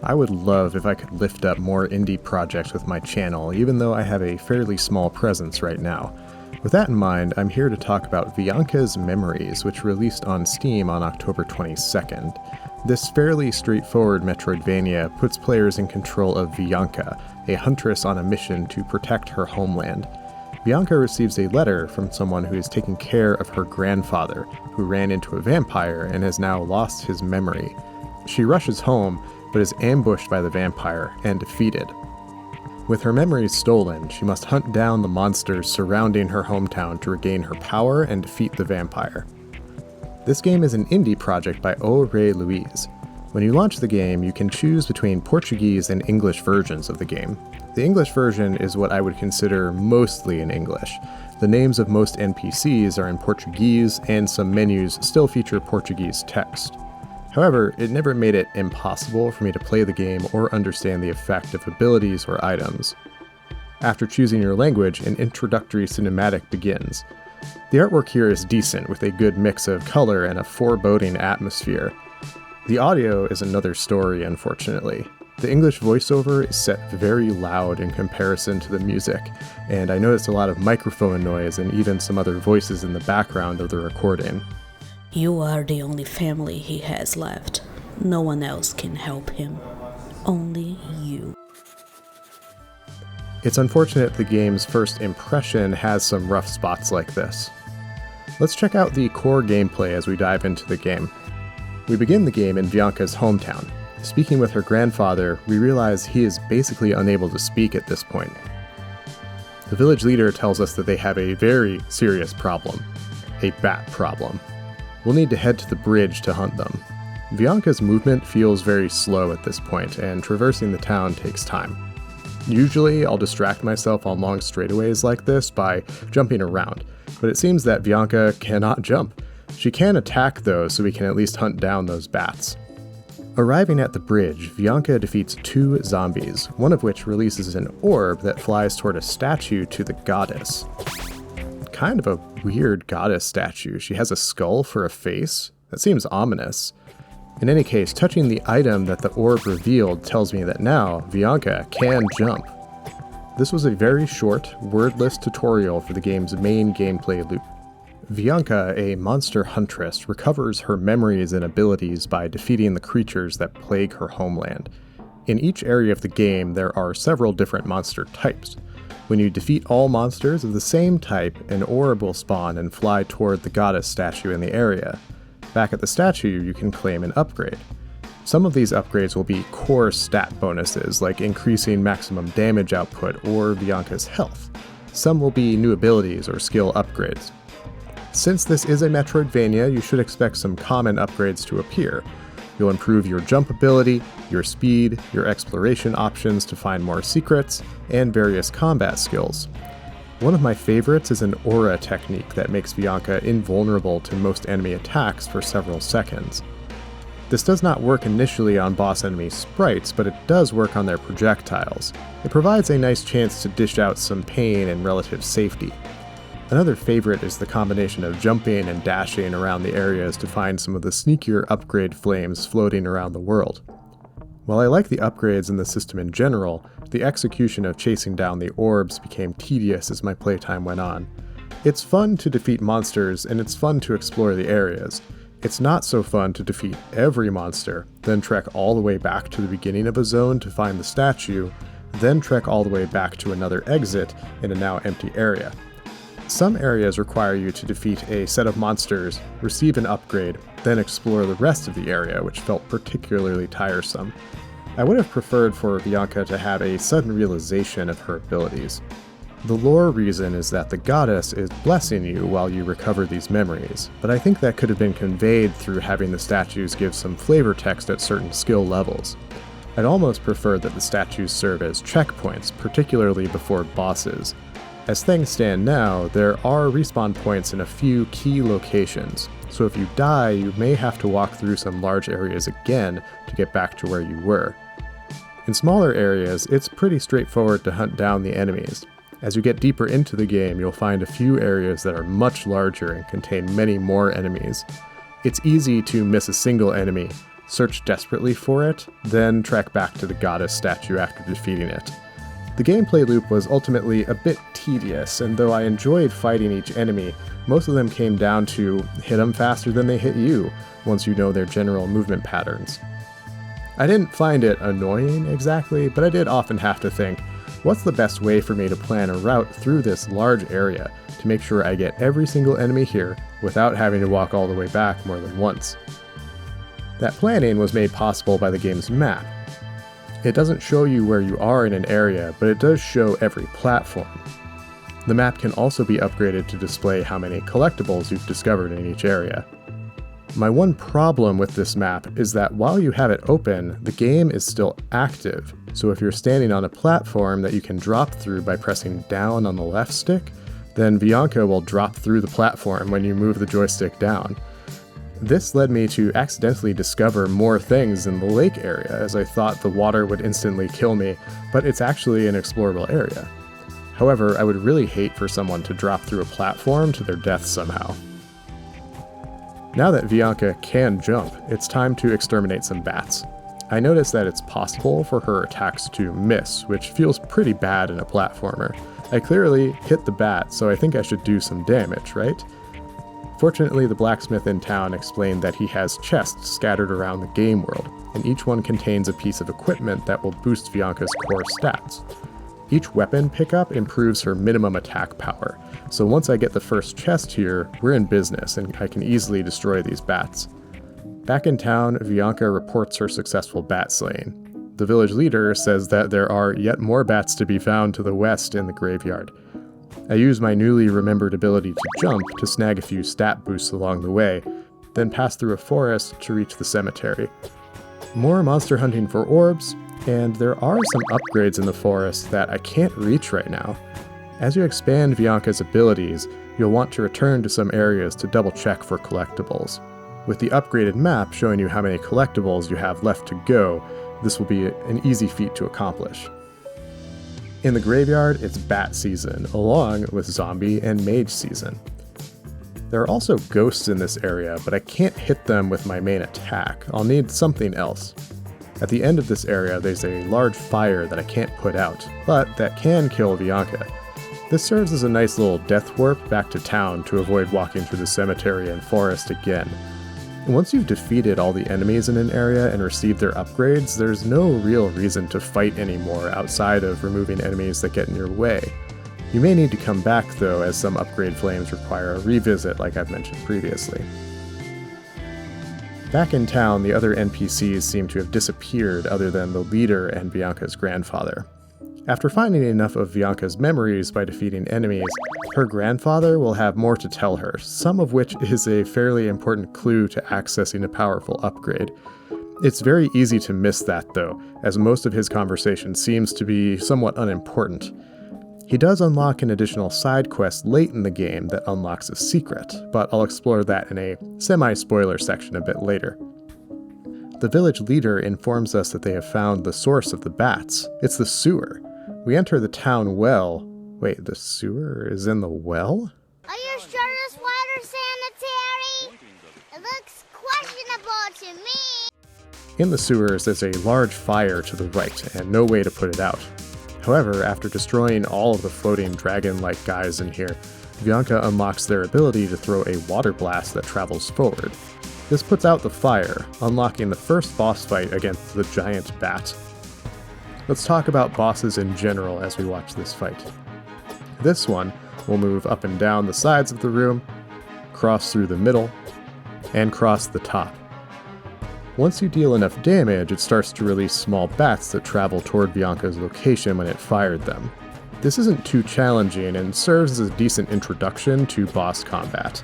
I would love if I could lift up more indie projects with my channel, even though I have a fairly small presence right now. With that in mind, I'm here to talk about Vyanka's Memories, which released on Steam on October 22nd. This fairly straightforward Metroidvania puts players in control of Vyanka, a huntress on a mission to protect her homeland. Vyanka receives a letter from someone who is taking care of her grandfather, who ran into a vampire and has now lost his memory. She rushes home, but is ambushed by the vampire and defeated. With her memories stolen, she must hunt down the monsters surrounding her hometown to regain her power and defeat the vampire. This game is an indie project by Rei Luiz. When you launch the game, you can choose between Portuguese and English versions of the game. The English version is what I would consider mostly in English. The names of most NPCs are in Portuguese, and some menus still feature Portuguese text. However, it never made it impossible for me to play the game or understand the effect of abilities or items. After choosing your language, an introductory cinematic begins. The artwork here is decent, with a good mix of color and a foreboding atmosphere. The audio is another story, unfortunately. The English voiceover is set very loud in comparison to the music, and I noticed a lot of microphone noise and even some other voices in the background of the recording. You are the only family he has left. No one else can help him. Only you. It's unfortunate the game's first impression has some rough spots like this. Let's check out the core gameplay as we dive into the game. We begin the game in Vyanka's hometown. Speaking with her grandfather, we realize he is basically unable to speak at this point. The village leader tells us that they have a very serious problem. A bat problem. We'll need to head to the bridge to hunt them. Vyanka's movement feels very slow at this point, and traversing the town takes time. Usually, I'll distract myself on long straightaways like this by jumping around, but it seems that Vyanka cannot jump. She can attack though, so we can at least hunt down those bats. Arriving at the bridge, Vyanka defeats 2 zombies, one of which releases an orb that flies toward a statue to the goddess. Kind of a weird goddess statue. She has a skull for a face? That seems ominous. In any case, touching the item that the orb revealed tells me that now Vyanka can jump. This was a very short, wordless tutorial for the game's main gameplay loop. Vyanka, a monster huntress, recovers her memories and abilities by defeating the creatures that plague her homeland. In each area of the game, there are several different monster types. When you defeat all monsters of the same type, an orb will spawn and fly toward the goddess statue in the area. Back at the statue, you can claim an upgrade. Some of these upgrades will be core stat bonuses, like increasing maximum damage output or Vyanka's health. Some will be new abilities or skill upgrades. Since this is a Metroidvania, you should expect some common upgrades to appear. You'll improve your jump ability, your speed, your exploration options to find more secrets, and various combat skills. One of my favorites is an aura technique that makes Vyanka invulnerable to most enemy attacks for several seconds. This does not work initially on boss enemy sprites, but it does work on their projectiles. It provides a nice chance to dish out some pain and relative safety. Another favorite is the combination of jumping and dashing around the areas to find some of the sneakier upgrade flames floating around the world. While I like the upgrades in the system in general, the execution of chasing down the orbs became tedious as my playtime went on. It's fun to defeat monsters, and it's fun to explore the areas. It's not so fun to defeat every monster, then trek all the way back to the beginning of a zone to find the statue, then trek all the way back to another exit in a now empty area. Some areas require you to defeat a set of monsters, receive an upgrade, then explore the rest of the area, which felt particularly tiresome. I would have preferred for Vyanka to have a sudden realization of her abilities. The lore reason is that the goddess is blessing you while you recover these memories, but I think that could have been conveyed through having the statues give some flavor text at certain skill levels. I'd almost prefer that the statues serve as checkpoints, particularly before bosses. As things stand now, there are respawn points in a few key locations, so if you die, you may have to walk through some large areas again to get back to where you were. In smaller areas, it's pretty straightforward to hunt down the enemies. As you get deeper into the game, you'll find a few areas that are much larger and contain many more enemies. It's easy to miss a single enemy, search desperately for it, then trek back to the goddess statue after defeating it. The gameplay loop was ultimately a bit tedious, and though I enjoyed fighting each enemy, most of them came down to hit them faster than they hit you, once you know their general movement patterns. I didn't find it annoying exactly, but I did often have to think, what's the best way for me to plan a route through this large area to make sure I get every single enemy here without having to walk all the way back more than once? That planning was made possible by the game's map. It doesn't show you where you are in an area, but it does show every platform. The map can also be upgraded to display how many collectibles you've discovered in each area. My one problem with this map is that while you have it open, the game is still active, so if you're standing on a platform that you can drop through by pressing down on the left stick, then Vyanka will drop through the platform when you move the joystick down. This led me to accidentally discover more things in the lake area, as I thought the water would instantly kill me, but it's actually an explorable area. However, I would really hate for someone to drop through a platform to their death somehow. Now that Vyanka can jump, it's time to exterminate some bats. I noticed that it's possible for her attacks to miss, which feels pretty bad in a platformer. I clearly hit the bat, so I think I should do some damage, right? Fortunately, the blacksmith in town explained that he has chests scattered around the game world, and each one contains a piece of equipment that will boost Vyanka's core stats. Each weapon pickup improves her minimum attack power, so once I get the first chest here, we're in business and I can easily destroy these bats. Back in town, Vyanka reports her successful bat slaying. The village leader says that there are yet more bats to be found to the west in the graveyard. I use my newly remembered ability to jump to snag a few stat boosts along the way, then pass through a forest to reach the cemetery. More monster hunting for orbs, and there are some upgrades in the forest that I can't reach right now. As you expand Vyanka's abilities, you'll want to return to some areas to double check for collectibles. With the upgraded map showing you how many collectibles you have left to go, this will be an easy feat to accomplish. In the graveyard, it's bat season, along with zombie and mage season. There are also ghosts in this area, but I can't hit them with my main attack. I'll need something else. At the end of this area, there's a large fire that I can't put out, but that can kill Vyanka. This serves as a nice little death warp back to town to avoid walking through the cemetery and forest again. Once you've defeated all the enemies in an area and received their upgrades, there's no real reason to fight anymore outside of removing enemies that get in your way. You may need to come back though, as some upgrade flames require a revisit like I've mentioned previously. Back in town, the other NPCs seem to have disappeared other than the leader and Vyanka's grandfather. After finding enough of Vyanka's memories by defeating enemies, her grandfather will have more to tell her, some of which is a fairly important clue to accessing a powerful upgrade. It's very easy to miss that though, as most of his conversation seems to be somewhat unimportant. He does unlock an additional side quest late in the game that unlocks a secret, but I'll explore that in a semi-spoiler section a bit later. The village leader informs us that they have found the source of the bats. It's the sewer. We enter the town well. Wait, the sewer is in the well? Are you sure this water's sanitary? It looks questionable to me. In the sewers, there's a large fire to the right, and no way to put it out. However, after destroying all of the floating dragon-like guys in here, Vyanka unlocks their ability to throw a water blast that travels forward. This puts out the fire, unlocking the first boss fight against the giant bat. Let's talk about bosses in general as we watch this fight. This one will move up and down the sides of the room, cross through the middle, and cross the top. Once you deal enough damage, it starts to release small bats that travel toward Vyanka's location when it fired them. This isn't too challenging and serves as a decent introduction to boss combat.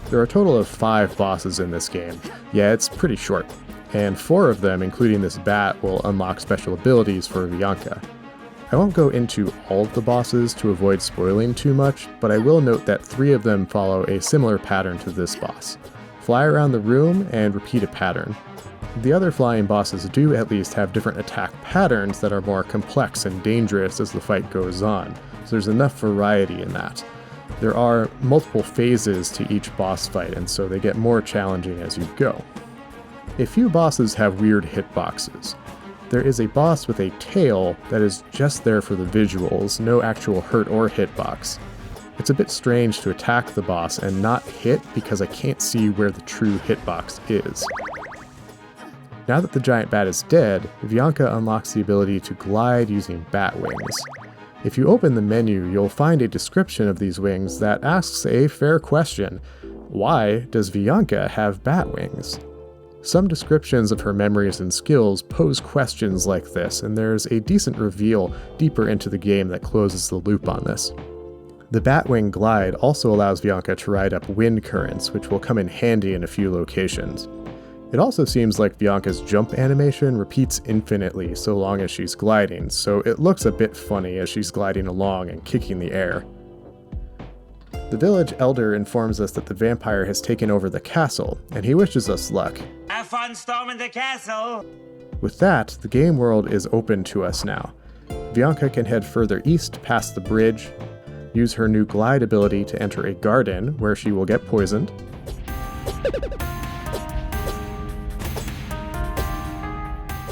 There are a total of 5 bosses in this game. Yeah, it's pretty short. And 4 of them, including this bat, will unlock special abilities for Vyanka. I won't go into all of the bosses to avoid spoiling too much, but I will note that 3 of them follow a similar pattern to this boss. Fly around the room and repeat a pattern. The other flying bosses do at least have different attack patterns that are more complex and dangerous as the fight goes on, so there's enough variety in that. There are multiple phases to each boss fight, and so they get more challenging as you go. A few bosses have weird hitboxes. There is a boss with a tail that is just there for the visuals, no actual hurt or hitbox. It's a bit strange to attack the boss and not hit because I can't see where the true hitbox is. Now that the giant bat is dead, Vyanka unlocks the ability to glide using bat wings. If you open the menu, you'll find a description of these wings that asks a fair question. Why does Vyanka have bat wings? Some descriptions of her memories and skills pose questions like this, and there's a decent reveal deeper into the game that closes the loop on this. The Batwing glide also allows Vyanka to ride up wind currents, which will come in handy in a few locations. It also seems like Vyanka's jump animation repeats infinitely so long as she's gliding, so it looks a bit funny as she's gliding along and kicking the air. The village elder informs us that the vampire has taken over the castle, and he wishes us luck. Have fun storming the castle! With that, the game world is open to us now. Vyanka can head further east past the bridge, use her new glide ability to enter a garden where she will get poisoned,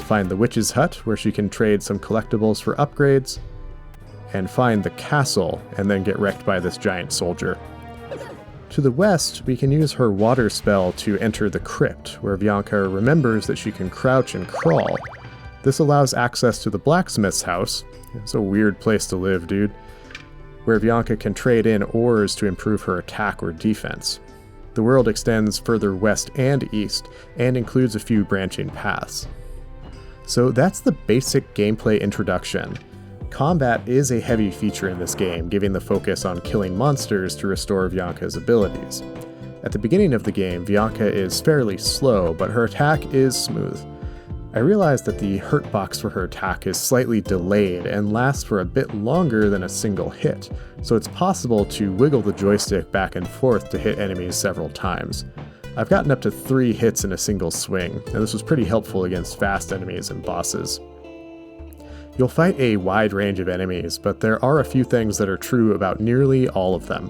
find the witch's hut where she can trade some collectibles for upgrades, and find the castle and then get wrecked by this giant soldier. To the west, we can use her water spell to enter the crypt, where Vyanka remembers that she can crouch and crawl. This allows access to the blacksmith's house. It's a weird place to live, dude. Where Vyanka can trade in ores to improve her attack or defense. The world extends further west and east, and includes a few branching paths. So that's the basic gameplay introduction. Combat is a heavy feature in this game, giving the focus on killing monsters to restore Vyanka's abilities. At the beginning of the game, Vyanka is fairly slow, but her attack is smooth. I realized that the hurt box for her attack is slightly delayed and lasts for a bit longer than a single hit, so it's possible to wiggle the joystick back and forth to hit enemies several times. I've gotten up to 3 hits in a single swing, and this was pretty helpful against fast enemies and bosses. You'll fight a wide range of enemies, but there are a few things that are true about nearly all of them.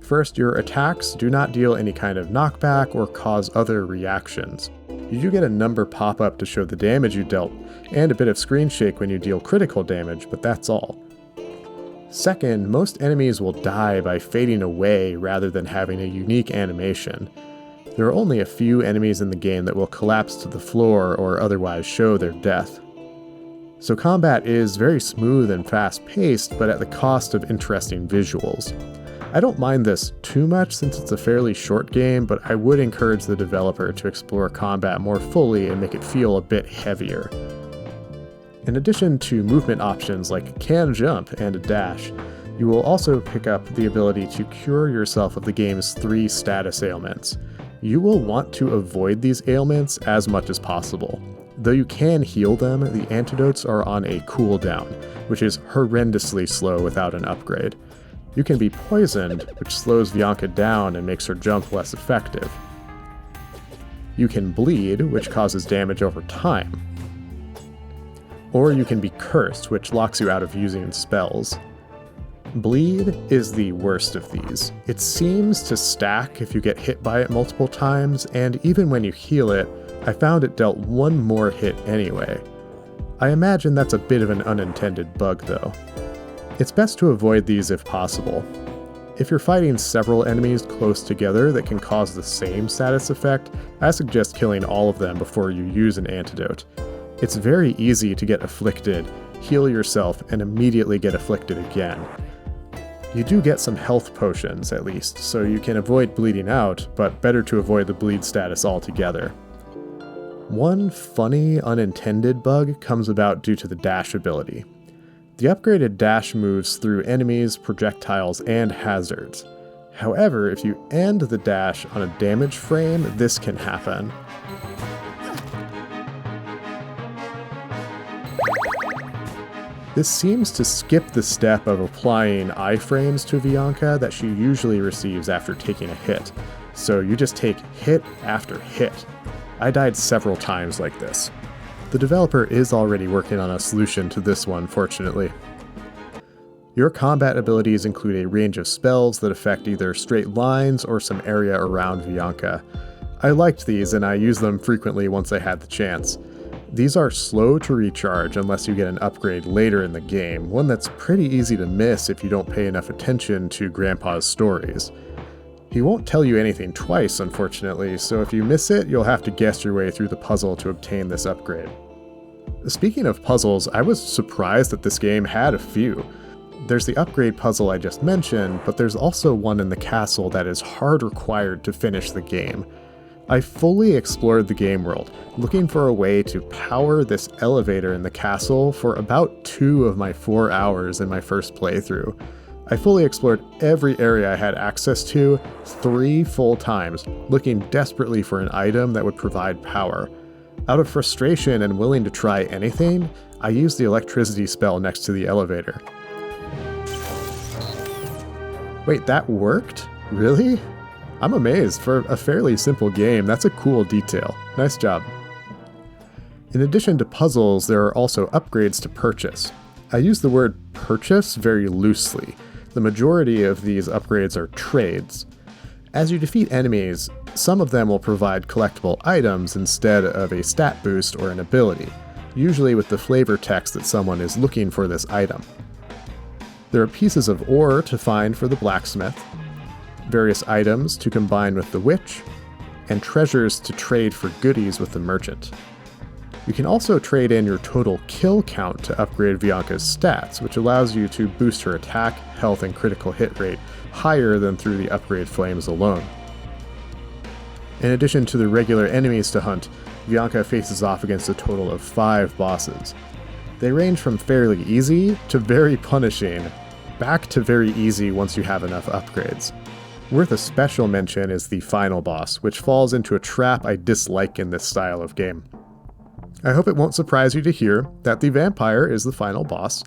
First, your attacks do not deal any kind of knockback or cause other reactions. You do get a number pop up to show the damage you dealt, and a bit of screen shake when you deal critical damage, but that's all. Second, most enemies will die by fading away rather than having a unique animation. There are only a few enemies in the game that will collapse to the floor or otherwise show their death. So combat is very smooth and fast-paced, but at the cost of interesting visuals. I don't mind this too much since it's a fairly short game, but I would encourage the developer to explore combat more fully and make it feel a bit heavier. In addition to movement options like can jump and a dash, you will also pick up the ability to cure yourself of the game's 3 status ailments. You will want to avoid these ailments as much as possible. Though you can heal them, the antidotes are on a cooldown, which is horrendously slow without an upgrade. You can be poisoned, which slows Vyanka down and makes her jump less effective. You can bleed, which causes damage over time. Or you can be cursed, which locks you out of using spells. Bleed is the worst of these. It seems to stack if you get hit by it multiple times, and even when you heal it, I found it dealt 1 more hit anyway. I imagine that's a bit of an unintended bug though. It's best to avoid these if possible. If you're fighting several enemies close together that can cause the same status effect, I suggest killing all of them before you use an antidote. It's very easy to get afflicted, heal yourself, and immediately get afflicted again. You do get some health potions at least, so you can avoid bleeding out, but better to avoid the bleed status altogether. One funny, unintended bug comes about due to the dash ability. The upgraded dash moves through enemies, projectiles, and hazards. However, if you end the dash on a damage frame, this can happen. This seems to skip the step of applying iframes to Vyanka that she usually receives after taking a hit, so you just take hit after hit. I died several times like this. The developer is already working on a solution to this one, fortunately. Your combat abilities include a range of spells that affect either straight lines or some area around Vyanka. I liked these and I used them frequently once I had the chance. These are slow to recharge unless you get an upgrade later in the game, one that's pretty easy to miss if you don't pay enough attention to Grandpa's stories. He won't tell you anything twice, unfortunately, so if you miss it, you'll have to guess your way through the puzzle to obtain this upgrade. Speaking of puzzles, I was surprised that this game had a few. There's the upgrade puzzle I just mentioned, but there's also one in the castle that is hard required to finish the game. I fully explored the game world, looking for a way to power this elevator in the castle for about 2 of my 4 hours in my first playthrough. I fully explored every area I had access to 3 full times, looking desperately for an item that would provide power. Out of frustration and willing to try anything, I used the electricity spell next to the elevator. Wait, that worked? Really? I'm amazed. For a fairly simple game, that's a cool detail. Nice job. In addition to puzzles, there are also upgrades to purchase. I use the word purchase very loosely. The majority of these upgrades are trades. As you defeat enemies, some of them will provide collectible items instead of a stat boost or an ability, usually with the flavor text that someone is looking for this item. There are pieces of ore to find for the blacksmith, various items to combine with the witch, and treasures to trade for goodies with the merchant. You can also trade in your total kill count to upgrade Vyanka's stats, which allows you to boost her attack, health, and critical hit rate higher than through the upgrade flames alone. In addition to the regular enemies to hunt, Vyanka faces off against a total of 5 bosses. They range from fairly easy to very punishing, back to very easy once you have enough upgrades. Worth a special mention is the final boss, which falls into a trap I dislike in this style of game. I hope it won't surprise you to hear that the vampire is the final boss.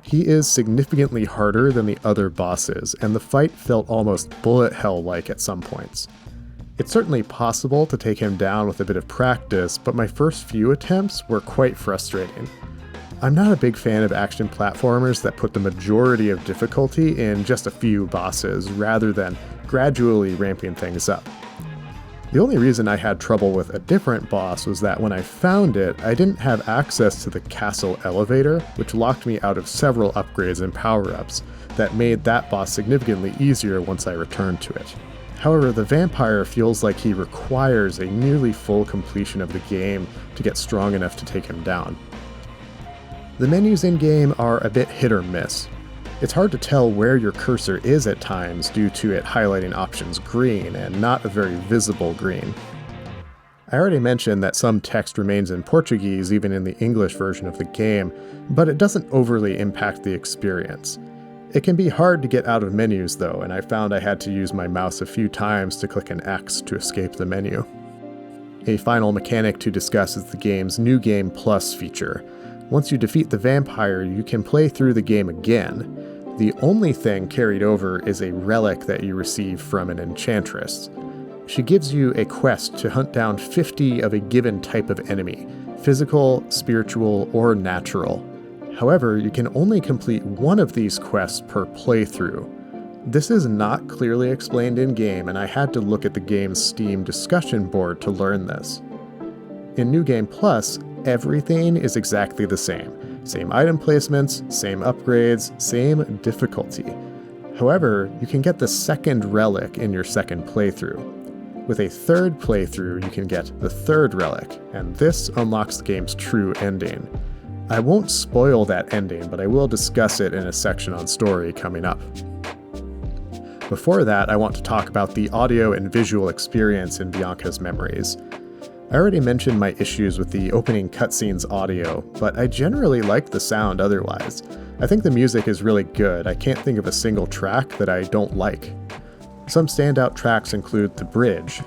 He is significantly harder than the other bosses, and the fight felt almost bullet hell-like at some points. It's certainly possible to take him down with a bit of practice, but my first few attempts were quite frustrating. I'm not a big fan of action platformers that put the majority of difficulty in just a few bosses, rather than gradually ramping things up. The only reason I had trouble with a different boss was that when I found it, I didn't have access to the castle elevator, which locked me out of several upgrades and power-ups that made that boss significantly easier once I returned to it. However, the vampire feels like he requires a nearly full completion of the game to get strong enough to take him down. The menus in-game are a bit hit or miss. It's hard to tell where your cursor is at times due to it highlighting options green and not a very visible green. I already mentioned that some text remains in Portuguese even in the English version of the game, but it doesn't overly impact the experience. It can be hard to get out of menus though, and I found I had to use my mouse a few times to click an X to escape the menu. A final mechanic to discuss is the game's New Game Plus feature. Once you defeat the vampire, you can play through the game again. The only thing carried over is a relic that you receive from an enchantress. She gives you a quest to hunt down 50 of a given type of enemy, physical, spiritual, or natural. However, you can only complete one of these quests per playthrough. This is not clearly explained in-game, and I had to look at the game's Steam discussion board to learn this. In New Game Plus, everything is exactly the same. Same item placements, same upgrades, same difficulty. However, you can get the second relic in your second playthrough. With a third playthrough, you can get the third relic, and this unlocks the game's true ending. I won't spoil that ending, but I will discuss it in a section on story coming up. Before that, I want to talk about the audio and visual experience in Vyanka's Memories. I already mentioned my issues with the opening cutscene's audio, but I generally like the sound otherwise. I think the music is really good. I can't think of a single track that I don't like. Some standout tracks include The Bridge,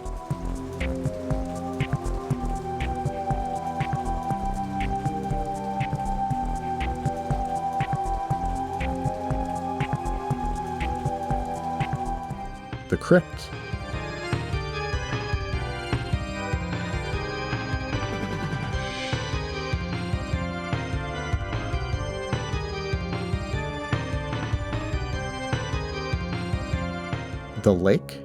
The Crypt, The Lake,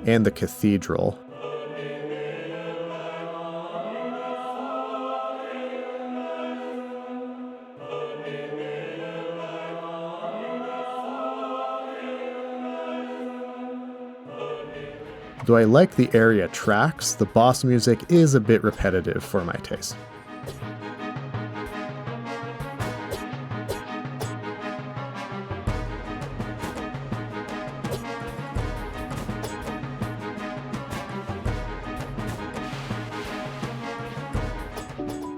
and the cathedral. Though I like the area tracks, the boss music is a bit repetitive for my taste.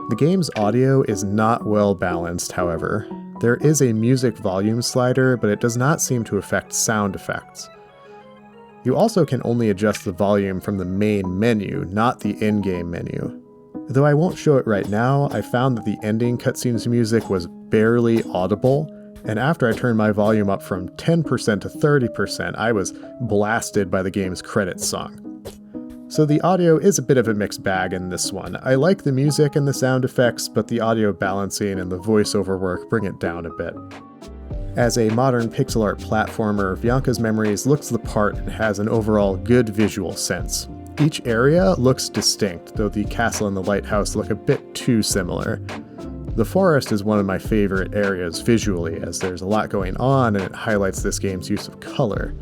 The game's audio is not well balanced, however. There is a music volume slider, but it does not seem to affect sound effects. You also can only adjust the volume from the main menu, not the in-game menu. Though I won't show it right now, I found that the ending cutscenes music was barely audible, and after I turned my volume up from 10% to 30%, I was blasted by the game's credits song. So the audio is a bit of a mixed bag in this one. I like the music and the sound effects, but the audio balancing and the voiceover work bring it down a bit. As a modern pixel art platformer, Vyanka's Memories looks the part and has an overall good visual sense. Each area looks distinct, though the castle and the lighthouse look a bit too similar. The forest is one of my favorite areas visually, as there's a lot going on and it highlights this game's use of color.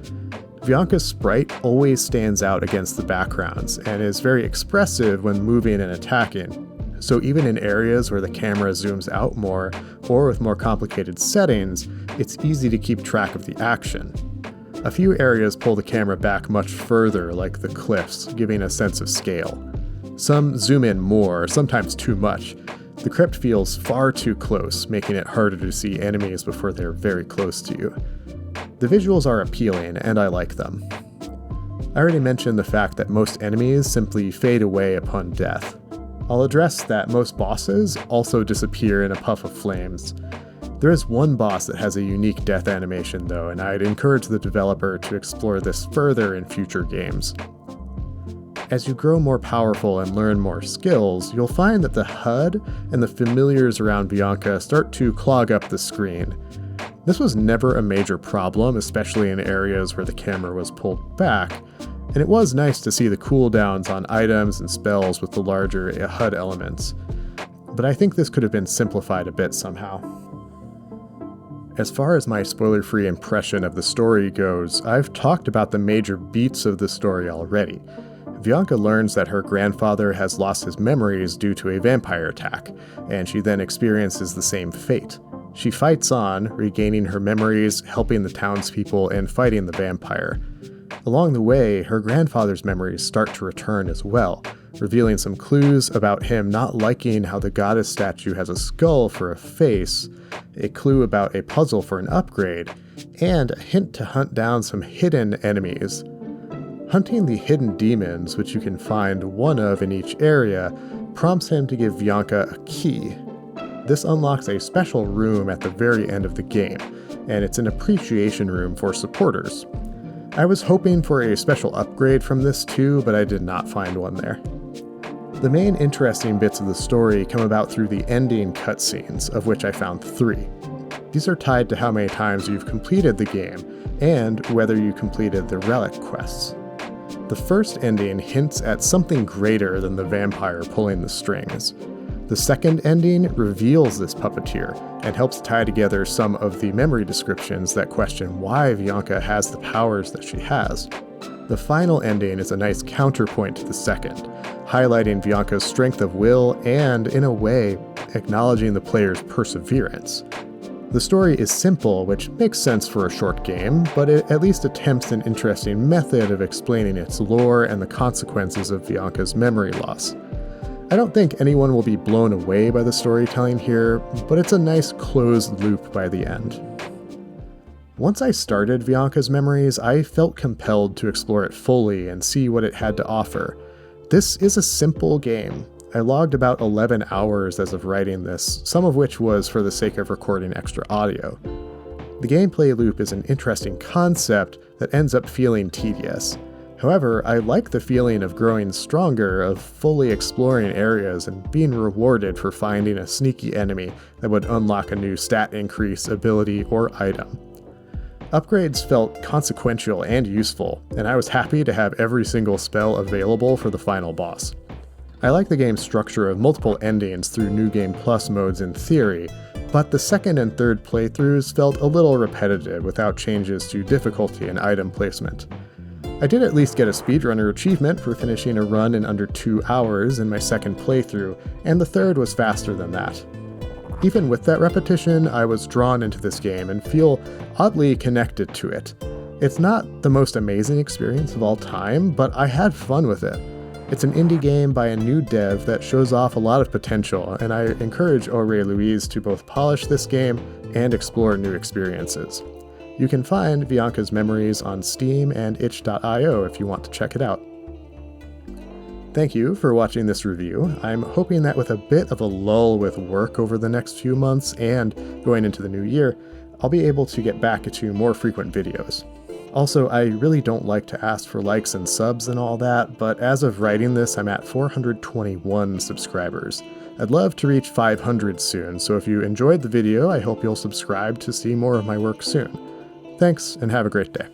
Vyanka's sprite always stands out against the backgrounds and is very expressive when moving and attacking. So even in areas where the camera zooms out more, or with more complicated settings, it's easy to keep track of the action. A few areas pull the camera back much further, like the cliffs, giving a sense of scale. Some zoom in more, sometimes too much. The crypt feels far too close, making it harder to see enemies before they're very close to you. The visuals are appealing, and I like them. I already mentioned the fact that most enemies simply fade away upon death. I'll address that most bosses also disappear in a puff of flames. There is one boss that has a unique death animation though, and I'd encourage the developer to explore this further in future games. As you grow more powerful and learn more skills, you'll find that the HUD and the familiars around Vyanka start to clog up the screen. This was never a major problem, especially in areas where the camera was pulled back, and it was nice to see the cooldowns on items and spells with the larger HUD elements. But I think this could have been simplified a bit somehow. As far as my spoiler-free impression of the story goes, I've talked about the major beats of the story already. Vyanka learns that her grandfather has lost his memories due to a vampire attack, and she then experiences the same fate. She fights on, regaining her memories, helping the townspeople, and fighting the vampire. Along the way, her grandfather's memories start to return as well, revealing some clues about him not liking how the goddess statue has a skull for a face, a clue about a puzzle for an upgrade, and a hint to hunt down some hidden enemies. Hunting the hidden demons, which you can find one of in each area, prompts him to give Vyanka a key. This unlocks a special room at the very end of the game, and it's an appreciation room for supporters. I was hoping for a special upgrade from this too, but I did not find one there. The main interesting bits of the story come about through the ending cutscenes, of which I found 3. These are tied to how many times you've completed the game, and whether you completed the relic quests. The first ending hints at something greater than the vampire pulling the strings. The second ending reveals this puppeteer and helps tie together some of the memory descriptions that question why Vyanka has the powers that she has. The final ending is a nice counterpoint to the second, highlighting Vyanka's strength of will and, in a way, acknowledging the player's perseverance. The story is simple, which makes sense for a short game, but it at least attempts an interesting method of explaining its lore and the consequences of Vyanka's memory loss. I don't think anyone will be blown away by the storytelling here, but it's a nice closed loop by the end. Once I started Vyanka's Memories, I felt compelled to explore it fully and see what it had to offer. This is a simple game. I logged about 11 hours as of writing this, some of which was for the sake of recording extra audio. The gameplay loop is an interesting concept that ends up feeling tedious. However, I like the feeling of growing stronger, of fully exploring areas and being rewarded for finding a sneaky enemy that would unlock a new stat increase, ability, or item. Upgrades felt consequential and useful, and I was happy to have every single spell available for the final boss. I like the game's structure of multiple endings through New Game Plus modes in theory, but the second and third playthroughs felt a little repetitive without changes to difficulty and item placement. I did at least get a speedrunner achievement for finishing a run in under 2 hours in my second playthrough, and the third was faster than that. Even with that repetition, I was drawn into this game and feel oddly connected to it. It's not the most amazing experience of all time, but I had fun with it. It's an indie game by a new dev that shows off a lot of potential, and I encourage Rei Luiz to both polish this game and explore new experiences. You can find Vyanka's memories on Steam and itch.io if you want to check it out. Thank you for watching this review. I'm hoping that with a bit of a lull with work over the next few months and going into the new year, I'll be able to get back to more frequent videos. Also, I really don't like to ask for likes and subs and all that, but as of writing this, I'm at 421 subscribers. I'd love to reach 500 soon, so if you enjoyed the video, I hope you'll subscribe to see more of my work soon. Thanks, and have a great day.